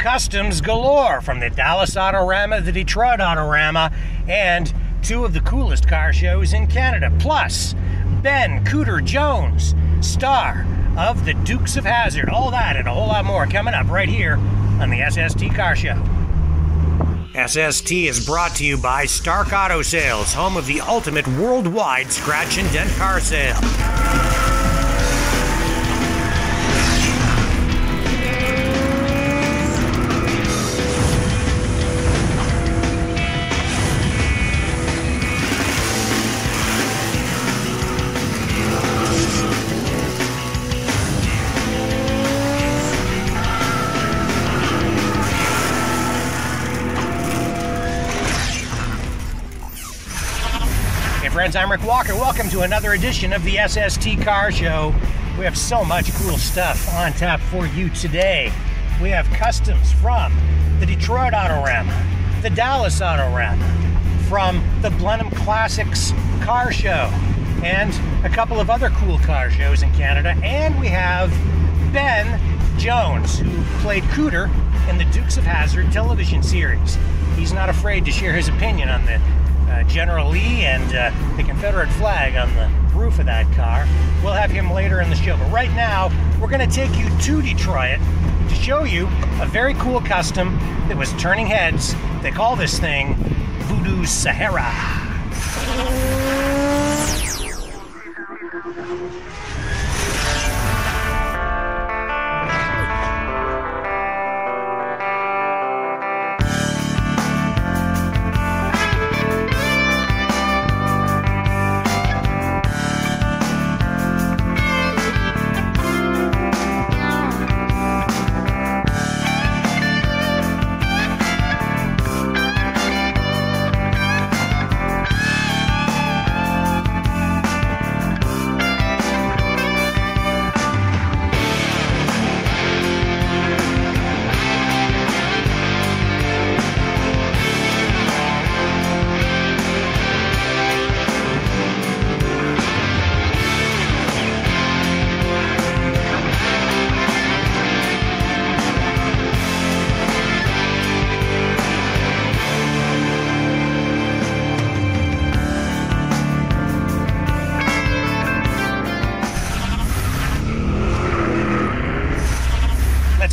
customs galore, from the Dallas Autorama, the Detroit Autorama, and two of the coolest car shows in Canada. Plus, Ben Cooter Jones, star of the Dukes of Hazzard. All that and a whole lot more coming up right here on the SST Car Show. SST is brought to you by Stark Auto Sales, home of the ultimate worldwide scratch and dent car sale. Friends, I'm Rick Walker. Welcome to another edition of the SST Car Show. We have so much cool stuff on tap for you today. We have customs from the Detroit Autorama, the Dallas Autorama, from the Blenheim Classics Car Show, and a couple of other cool car shows in Canada. And we have Ben Jones, who played Cooter in the Dukes of Hazzard television series. He's not afraid to share his opinion on the General Lee and the Confederate flag on the roof of that car. We'll have him later in the show. But right now, we're going to take you to Detroit to show you a very cool custom that was turning heads. They call this thing Voodoo Sahara.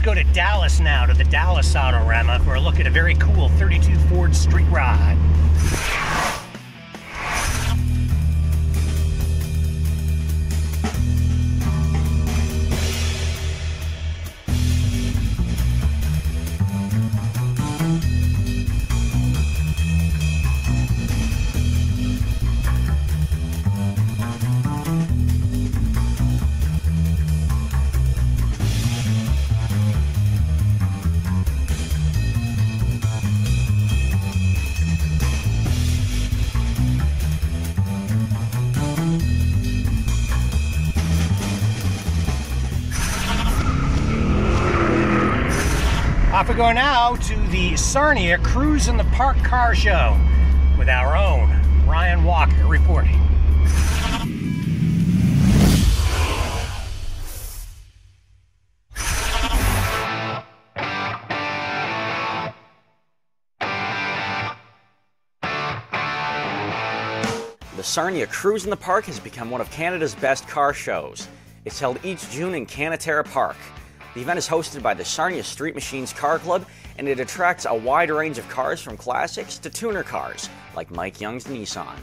Go to Dallas now, to the Dallas Autorama, for a look at a very cool 32 Ford Street Rod. Off we go now to the Sarnia Cruise in the Park Car Show with our own Ryan Walker reporting. The Sarnia Cruise in the Park has become one of Canada's best car shows. It's held each June in Canaterra Park. The event is hosted by the Sarnia Street Machines Car Club, and it attracts a wide range of cars from classics to tuner cars, like Mike Young's Nissan.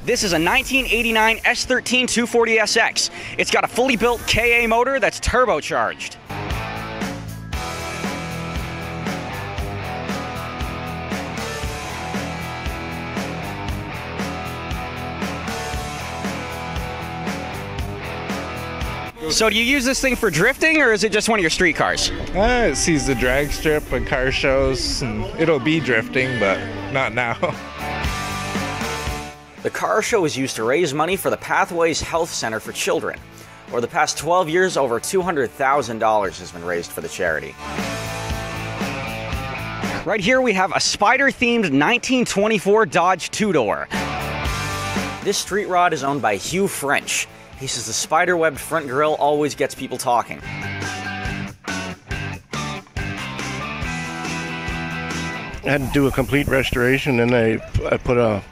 This is a 1989 S13 240SX. It's got a fully built KA motor that's turbocharged. So do you use this thing for drifting, or is it just one of your street cars? It sees the drag strip at car shows, and it'll be drifting, but not now. The car show is used to raise money for the Pathways Health Center for Children. Over the past 12 years, over $200,000 has been raised for the charity. Right here we have a spider-themed 1924 Dodge two-door. This street rod is owned by Hugh French. He says the spider-webbed front grille always gets people talking. had to do a complete restoration, and I put a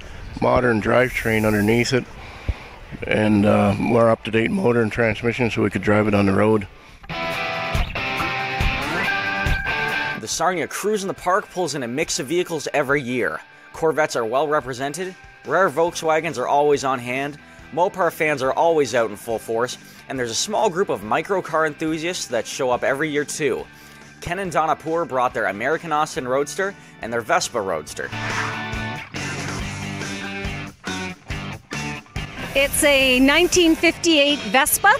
modern drivetrain underneath it and more up-to-date motor and transmission so we could drive it on the road. The Sarnia Cruise in the Park pulls in a mix of vehicles every year. Corvettes are well represented, rare Volkswagens are always on hand, Mopar fans are always out in full force, and there's a small group of microcar enthusiasts that show up every year too. Ken and Donna Poor brought their American Austin Roadster and their Vespa Roadster. It's a 1958 Vespa,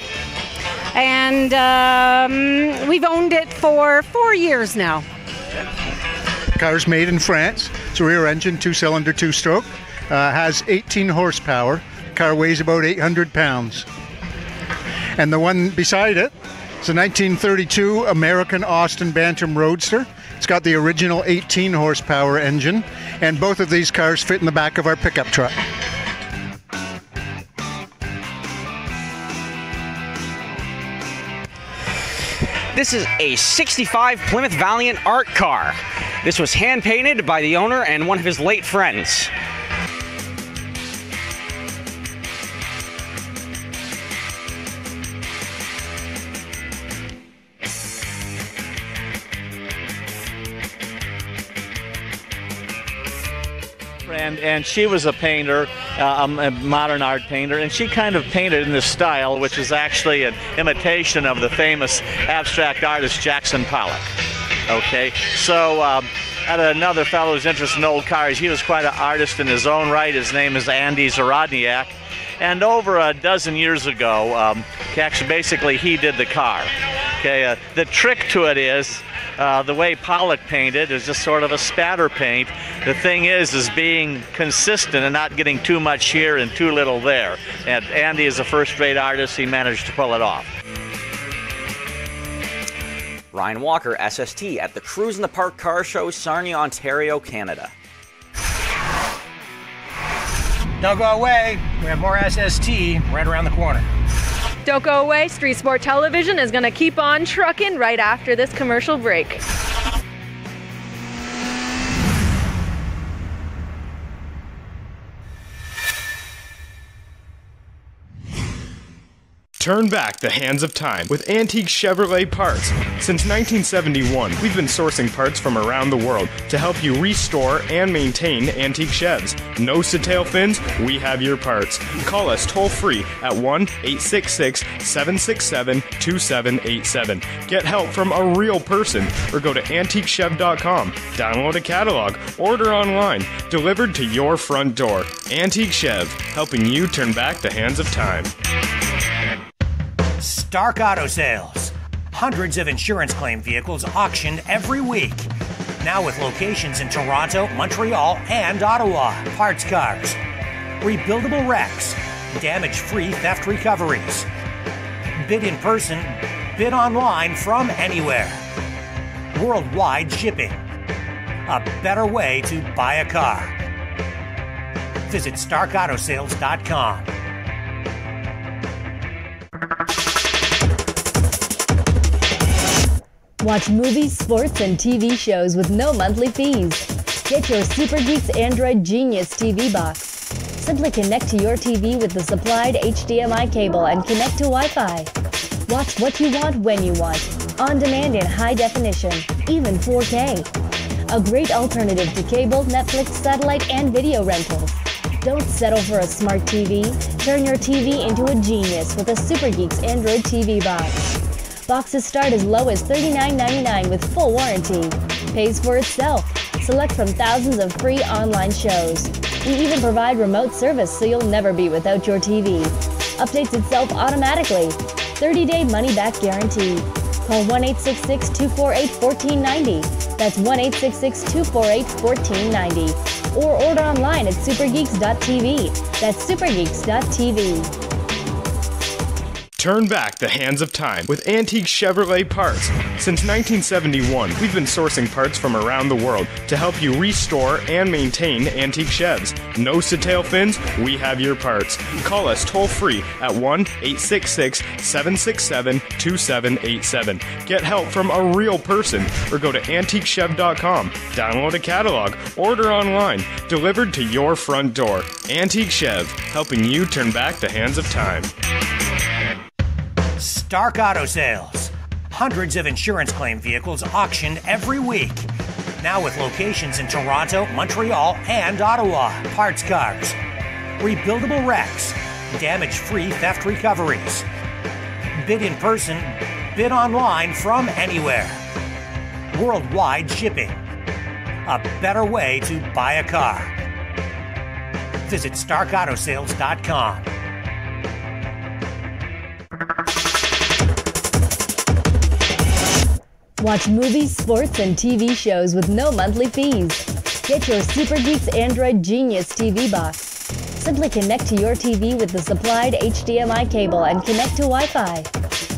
and we've owned it for 4 years now. Car's made in France. It's a rear engine, 2-cylinder, 2-stroke. Has 18 horsepower. Car weighs about 800 pounds. And the one beside it, it's a 1932 American Austin Bantam Roadster. It's got the original 18 horsepower engine, and both of these cars fit in the back of our pickup truck. This is a 65 Plymouth Valiant art car. This was hand-painted by the owner and one of his late friends. And she was a painter, a modern art painter, and she kind of painted in this style, which is actually an imitation of the famous abstract artist Jackson Pollock. Okay, so had another fellow who's interested in old cars. He was quite an artist in his own right. His name is Andy Zarodniak. And over a dozen years ago, basically he did the car. Okay, the trick to it is the way Pollock painted is just sort of a spatter paint. The thing is being consistent and not getting too much here and too little there. And Andy is a first-rate artist. He managed to pull it off. Ryan Walker, SST, at the Cruise in the Park Car Show, Sarnia, Ontario, Canada. Don't go away. We have more SST right around the corner. Don't go away. Street Sport Television is going to keep on trucking right after this commercial break. Turn back the hands of time with Antique Chevrolet Parts. Since 1971, we've been sourcing parts from around the world to help you restore and maintain antique Chevs. Nose to tail fins, we have your parts. Call us toll free at 1-866-767-2787. Get help from a real person or go to antiquechev.com. Download a catalog, order online, delivered to your front door. Antique Chev, helping you turn back the hands of time. Stark Auto Sales. Hundreds of insurance claim vehicles auctioned every week. Now with locations in Toronto, Montreal, and Ottawa. Parts cars, rebuildable wrecks, damage-free theft recoveries. Bid in person, bid online from anywhere. Worldwide shipping. A better way to buy a car. Visit StarkAutoSales.com. Watch movies, sports, and TV shows with no monthly fees. Get your Super Geeks Android Genius TV box. Simply connect to your TV with the supplied HDMI cable and connect to Wi-Fi. Watch what you want when you want, on demand in high definition, even 4K. A great alternative to cable, Netflix, satellite, and video rentals. Don't settle for a smart TV. Turn your TV into a genius with a Super Geeks Android TV box. Boxes start as low as $39.99 with full warranty. Pays for itself. Select from thousands of free online shows. We even provide remote service so you'll never be without your TV. Updates itself automatically. 30-day money-back guarantee. Call 1-866-248-1490. That's 1-866-248-1490. Or order online at supergeeks.tv. That's supergeeks.tv. Turn back the hands of time with antique Chevrolet parts. Since 1971, we've been sourcing parts from around the world to help you restore and maintain antique Chevs. Nose to tail fins, we have your parts. Call us toll free at 1-866-767-2787. Get help from a real person or go to antiquechev.com. Download a catalog, order online, delivered to your front door. Antique Chev, helping you turn back the hands of time. Stark Auto Sales. Hundreds of insurance claim vehicles auctioned every week. Now with locations in Toronto, Montreal, and Ottawa. Parts cars, rebuildable wrecks, damage-free theft recoveries. Bid in person, bid online from anywhere. Worldwide shipping. A better way to buy a car. Visit StarkAutoSales.com. Watch movies, sports, and TV shows with no monthly fees. Get your Super Geeks Android Genius TV box. Simply connect to your TV with the supplied HDMI cable and connect to Wi-Fi.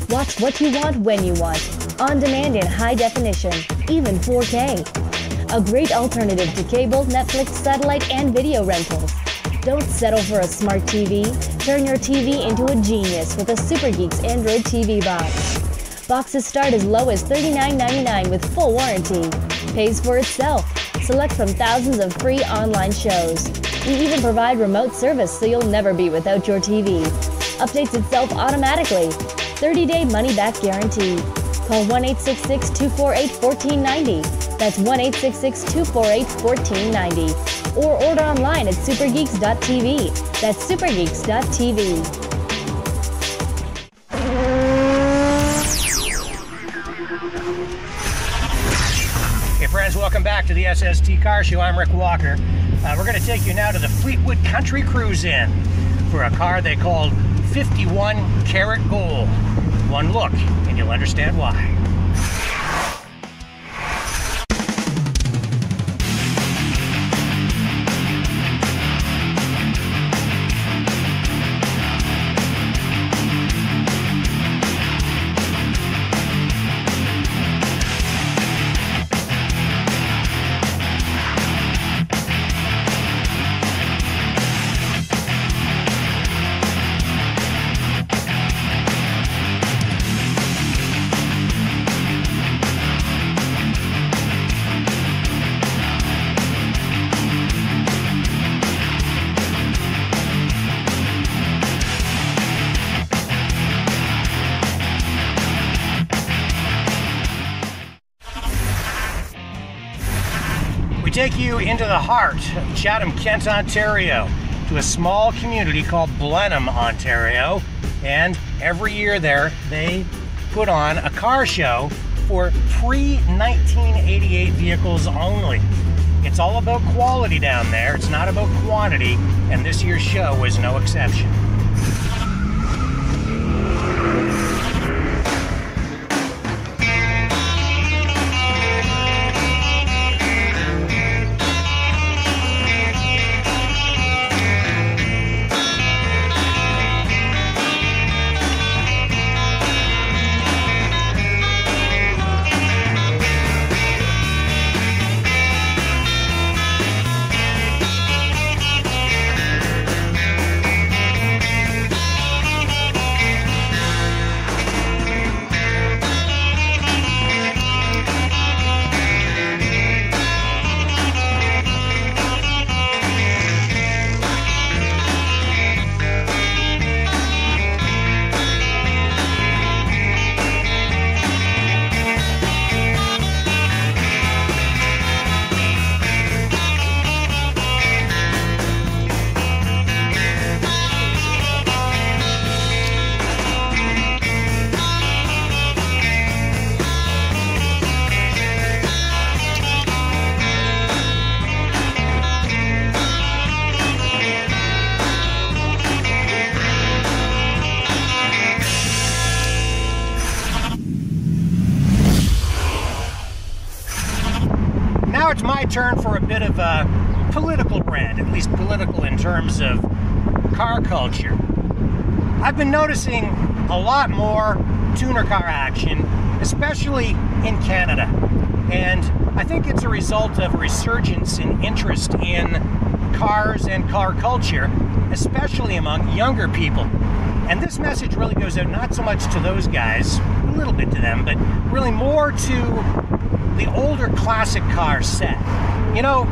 Watch what you want when you want, on demand in high definition, even 4K. A great alternative to cable, Netflix, satellite, and video rentals. Don't settle for a smart TV. Turn your TV into a genius with a Super Geeks Android TV box. Boxes start as low as $39.99 with full warranty. Pays for itself. Select from thousands of free online shows. We even provide remote service so you'll never be without your TV. Updates itself automatically. 30-day money-back guarantee. Call 1-866-248-1490. That's 1-866-248-1490. Or order online at supergeeks.tv. That's supergeeks.tv. Hey friends, welcome back to the SST Car Show. I'm Rick Walker. We're going to take you now to the Fleetwood Country Cruise In for a car they called 51 Karat Gold. One look and you'll understand why. We take you into the heart of Chatham, Kent, Ontario, to a small community called Blenheim, Ontario. And every year there, they put on a car show for pre-1988 vehicles only. It's all about quality down there. It's not about quantity, and this year's show was no exception. Now it's my turn for a bit of a political rant, at least political in terms of car culture. I've been noticing a lot more tuner car action, especially in Canada. And I think it's a result of a resurgence in interest in cars and car culture, especially among younger people. And this message really goes out not so much to those guys, a little bit to them, but really more to the older classic car set. You know,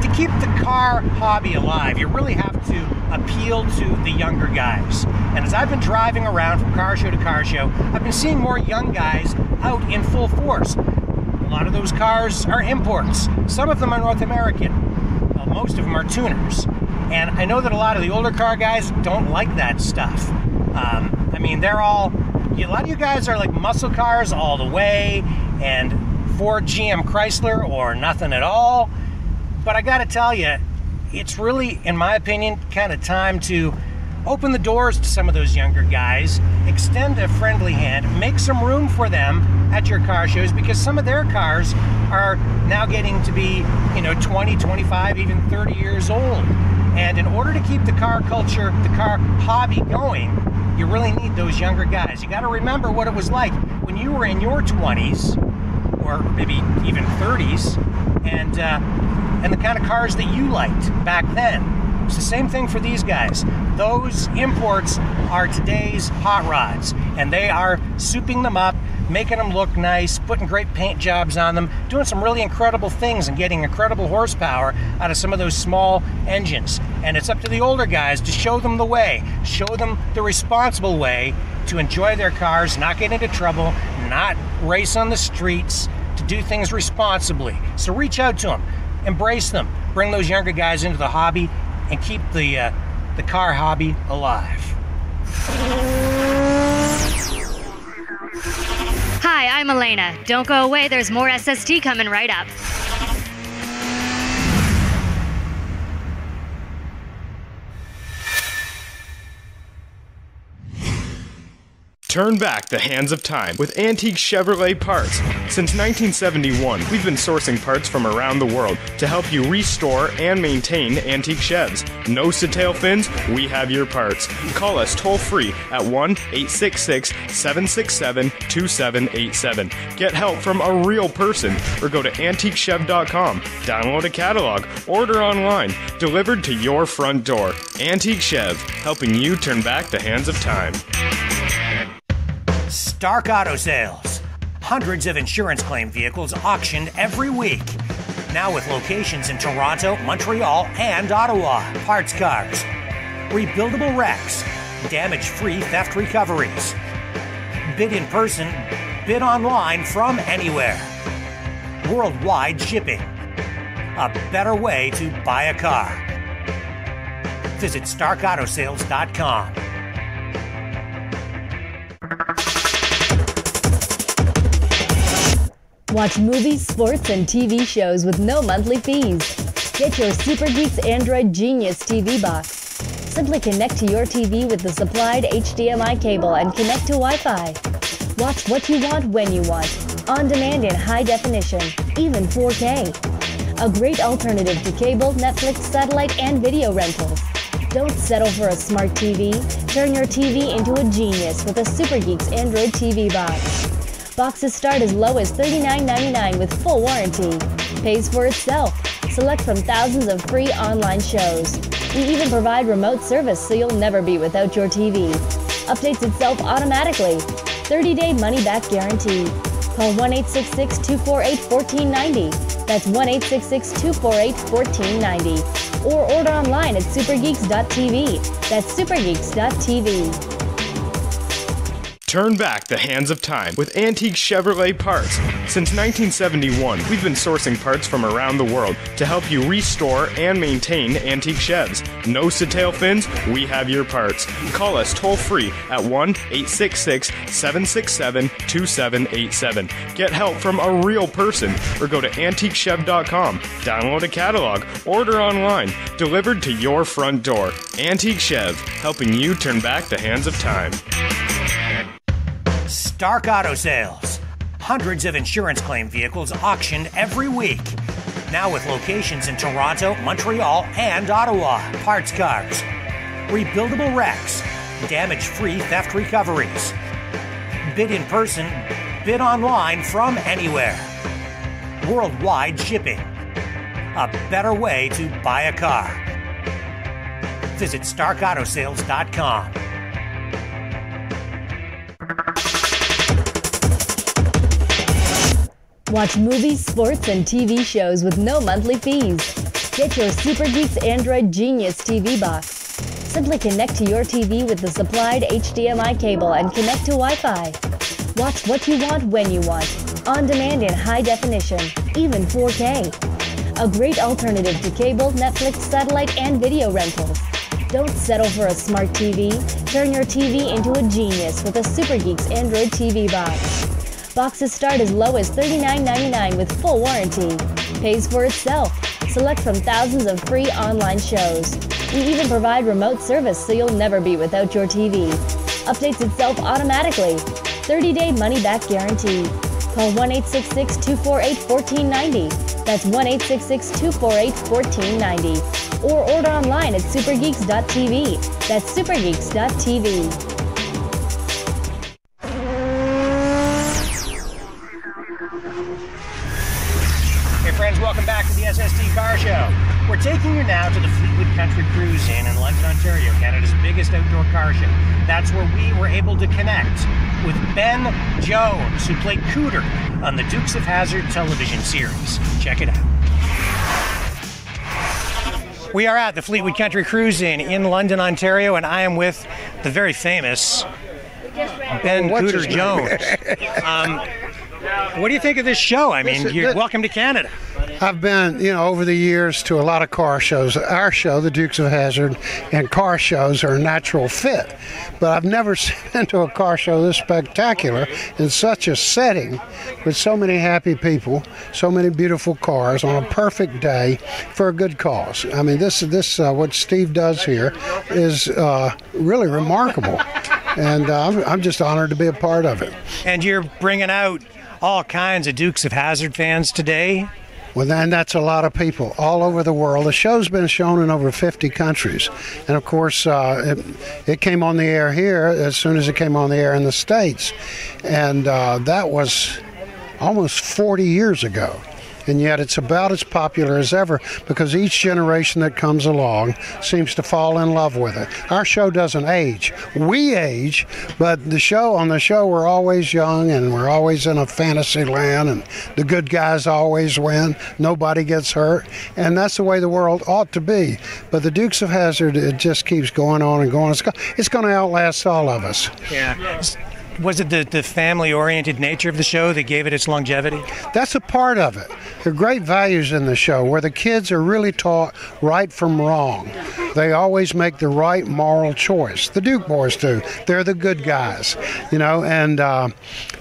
to keep the car hobby alive, you really have to appeal to the younger guys. And as I've been driving around from car show to car show, I've been seeing more young guys out in full force. A lot of those cars are imports. Some of them are North American. Well, most of them are tuners. And I know that a lot of the older car guys don't like that stuff. I mean, a lot of you guys are like muscle cars all the way, and Ford, GM, Chrysler, or nothing at all. But I gotta tell you, it's really, in my opinion, kind of time to open the doors to some of those younger guys, extend a friendly hand, make some room for them at your car shows, because some of their cars are now getting to be, 20, 25, even 30 years old. And in order to keep the car culture, the car hobby going, you really need those younger guys. You got to remember what it was like when you were in your 20s, or maybe even 30s, and the kind of cars that you liked back then. It's the same thing for these guys. Those imports are today's hot rods, and they are souping them up, making them look nice, putting great paint jobs on them, doing some really incredible things and getting incredible horsepower out of some of those small engines. And it's up to the older guys to show them the way, show them the responsible way to enjoy their cars, not get into trouble, not race on the streets, to do things responsibly. So reach out to them, embrace them, bring those younger guys into the hobby, and keep the car hobby alive. Hi, I'm Elena. Don't go away, there's more SST coming right up. Turn back the hands of time with antique Chevrolet parts. Since 1971, we've been sourcing parts from around the world to help you restore and maintain antique Chevs. Nose to tail fins, we have your parts. Call us toll free at 1-866-767-2787. Get help from a real person, or go to antiquechev.com. Download a catalog, order online, delivered to your front door. Antique Chev, helping you turn back the hands of time. Stark Auto Sales. Hundreds of insurance claim vehicles auctioned every week. Now with locations in Toronto, Montreal, and Ottawa. Parts cars, rebuildable wrecks, damage-free theft recoveries. Bid in person, bid online from anywhere. Worldwide shipping. A better way to buy a car. Visit StarkAutoSales.com. Watch movies, sports, and TV shows with no monthly fees. Get your Super Geeks Android Genius TV box. Simply connect to your TV with the supplied HDMI cable and connect to Wi-Fi. Watch what you want when you want, on demand in high definition, even 4K. A great alternative to cable, Netflix, satellite, and video rentals. Don't settle for a smart TV. Turn your TV into a genius with a Super Geeks Android TV box. Boxes start as low as $39.99 with full warranty. Pays for itself. Select from thousands of free online shows. We even provide remote service so you'll never be without your TV. Updates itself automatically. 30-day money-back guarantee. Call 1-866-248-1490. That's 1-866-248-1490. Or order online at supergeeks.tv. That's supergeeks.tv. Turn back the hands of time with antique Chevrolet parts. Since 1971, we've been sourcing parts from around the world to help you restore and maintain antique Chevs. Nose to tail fins, we have your parts. Call us toll free at 1-866-767-2787. Get help from a real person, or go to antiquechev.com. Download a catalog, order online, delivered to your front door. Antique Chev, helping you turn back the hands of time. Stark Auto Sales. Hundreds of insurance claim vehicles auctioned every week. Now with locations in Toronto, Montreal, and Ottawa. Parts cars, rebuildable wrecks, damage-free theft recoveries. bid in person, bid online from anywhere. Worldwide shipping. A better way to buy a car. Visit StarkAutoSales.com. Watch movies, sports, and TV shows with no monthly fees. Get your Super Geeks Android Genius TV box. Simply connect to your TV with the supplied HDMI cable and connect to Wi-Fi. Watch what you want when you want, on demand in high definition, even 4K. A great alternative to cable, Netflix, satellite, and video rentals. Don't settle for a smart TV. Turn your TV into a genius with a Super Geeks Android TV box. Boxes start as low as $39.99 with full warranty. Pays for itself. Select from thousands of free online shows. We even provide remote service so you'll never be without your TV. Updates itself automatically. 30-day money-back guarantee. Call 1-866-248-1490. That's 1-866-248-1490. Or order online at supergeeks.tv. That's supergeeks.tv. Hey friends, welcome back to the SST Car Show. We're taking you now to the Fleetwood Country Cruise Inn in London, Ontario, Canada's biggest outdoor car show. That's where we were able to connect with Ben Jones, who played Cooter on the Dukes of Hazzard television series. Check it out. We are at the Fleetwood Country Cruise Inn in London, Ontario, and I am with the very famous Ben Cooter Jones. What do you think of this show? I mean, you're welcome to Canada. I've been, over the years to a lot of car shows. Our show, the Dukes of Hazzard, and car shows are a natural fit. But I've never been to a car show this spectacular in such a setting with so many happy people, so many beautiful cars on a perfect day for a good cause. I mean, this what Steve does here is really remarkable. And I'm just honored to be a part of it. And you're bringing out all kinds of Dukes of Hazzard fans today. Well, then that's a lot of people all over the world. The show's been shown in over 50 countries. And, of course, it came on the air here as soon as it came on the air in the States. And that was almost 40 years ago. And yet it's about as popular as ever because each generation that comes along seems to fall in love with it. Our show doesn't age. We age, but on the show we're always young and we're always in a fantasy land and the good guys always win. Nobody gets hurt. And that's the way the world ought to be. But the Dukes of Hazzard, it just keeps going on and going. It's going to outlast all of us. Yeah. Was it the family-oriented nature of the show that gave it its longevity? That's a part of it. There are great values in the show where the kids are really taught right from wrong. They always make the right moral choice. The Duke boys do. They're the good guys, and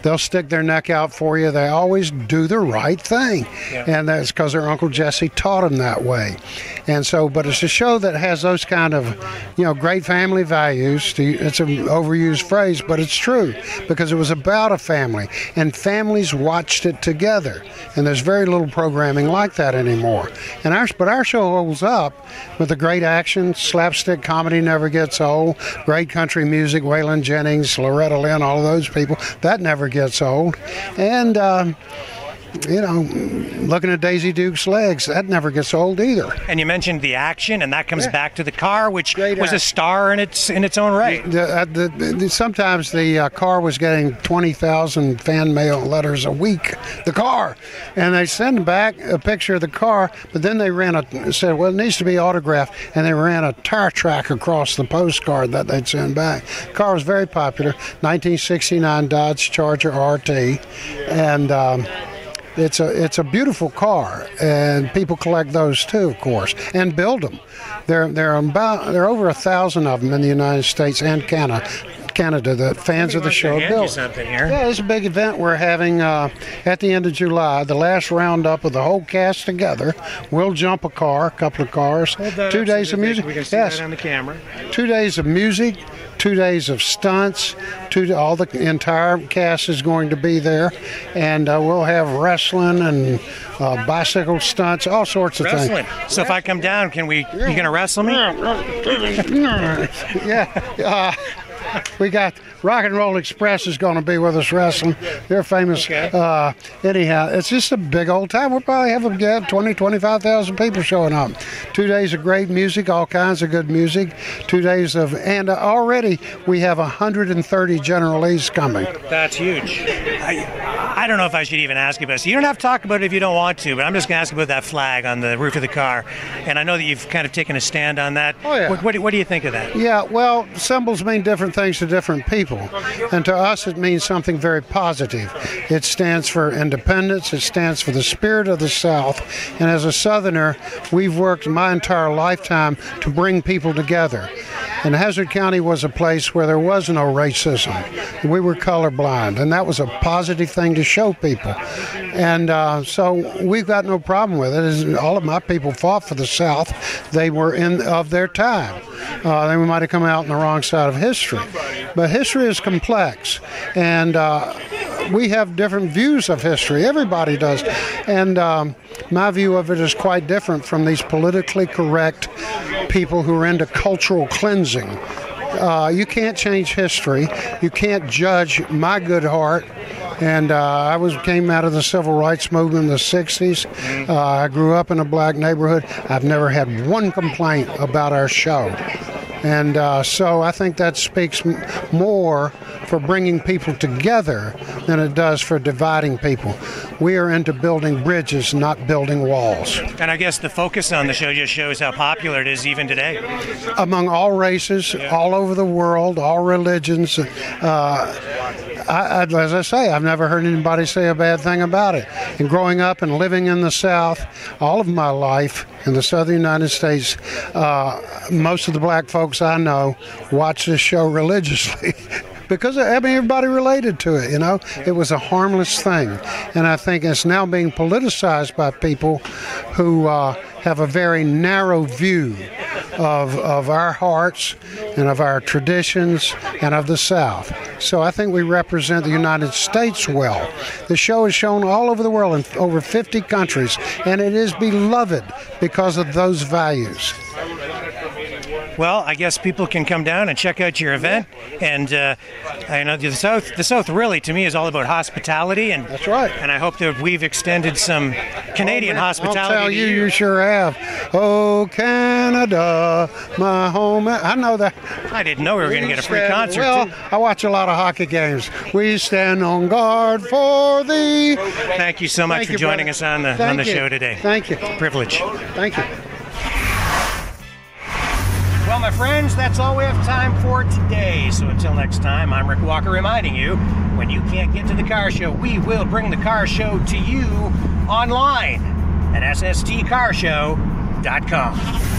they'll stick their neck out for you. They always do the right thing. Yeah. And that's because their Uncle Jesse taught them that way. And so, but it's a show that has those kind of, great family values. It's an overused phrase, but it's true. Because it was about a family, and families watched it together, and there's very little programming like that anymore. But our show holds up with the great action, slapstick comedy never gets old, great country music, Waylon Jennings, Loretta Lynn, all of those people, that never gets old, and looking at Daisy Duke's legs, that never gets old either. And you mentioned the action, and that comes back to the car, which was a star in its own right. Sometimes the car was getting 20,000 fan mail letters a week, the car. And they send back a picture of the car, but then they said, well, it needs to be autographed, and they ran a tire track across the postcard that they'd send back. The car was very popular, 1969 Dodge Charger RT, and it's a beautiful car, and people collect those too, of course, and build them. There are over 1,000 of them in the United States and Canada that fans of the show build. Something here. Yeah, it's a big event we're having at the end of July, the last roundup of the whole cast together. We'll jump a couple of cars, 2 days of music. We can see that on the camera. 2 days of music. 2 days of stunts. All the entire cast is going to be there, and we'll have wrestling and bicycle stunts, all sorts of things. So if I come down, you gonna wrestle me? Yeah. We got Rock and Roll Express is going to be with us wrestling. They're famous. Anyhow, it's just a big old time. We'll probably have 20, 25,000 people showing up. 2 days of great music, all kinds of good music. 2 days of, and already we have 130 General Lees coming. That's huge. I don't know if I should even ask you about this. You don't have to talk about it if you don't want to, but I'm just going to ask about that flag on the roof of the car. And I know that you've kind of taken a stand on that. Oh, yeah. What do you think of that? Yeah, well, symbols mean different things to different people. And to us, it means something very positive. It stands for independence. It stands for the spirit of the South. And as a Southerner, we've worked my entire lifetime to bring people together. And Hazard County was a place where there was no racism. We were colorblind, and that was a positive thing to show people. And so we've got no problem with it. All of my people fought for the South. They were of their time. They might have come out on the wrong side of history. But history is complex, and we have different views of history. Everybody does. And my view of it is quite different from these politically correct people who are into cultural cleansing. You can't change history. You can't judge my good heart. And I came out of the civil rights movement in the 60s. I grew up in a black neighborhood. I've never had one complaint about our show. And so I think that speaks more for bringing people together than it does for dividing people. We are into building bridges, not building walls. And I guess the focus on the show just shows how popular it is even today. Among all races, all over the world, all religions. As I say, I've never heard anybody say a bad thing about it. And growing up and living in the South, all of my life in the southern United States, most of the black folks I know watch this show religiously. Because everybody related to it, It was a harmless thing. And I think it's now being politicized by people who have a very narrow view of our hearts and of our traditions and of the South. So I think we represent the United States well. The show is shown all over the world in over 50 countries, and it is beloved because of those values. Well, I guess people can come down and check out your event, and I know the South really, to me, is all about hospitality, and that's right. And I hope that we've extended some Canadian hospitality. I'll tell to you, you sure have. Oh, Canada, my home. I know that. I didn't know we were going to get a free concert. Well, too. I watch a lot of hockey games. We stand on guard for thee. Thank you so much for joining us on the show today. Thank you. Privilege. Thank you. Well, my friends, that's all we have time for today. So until next time, I'm Rick Walker reminding you, when you can't get to the car show, we will bring the car show to you online at SSTcarshow.com.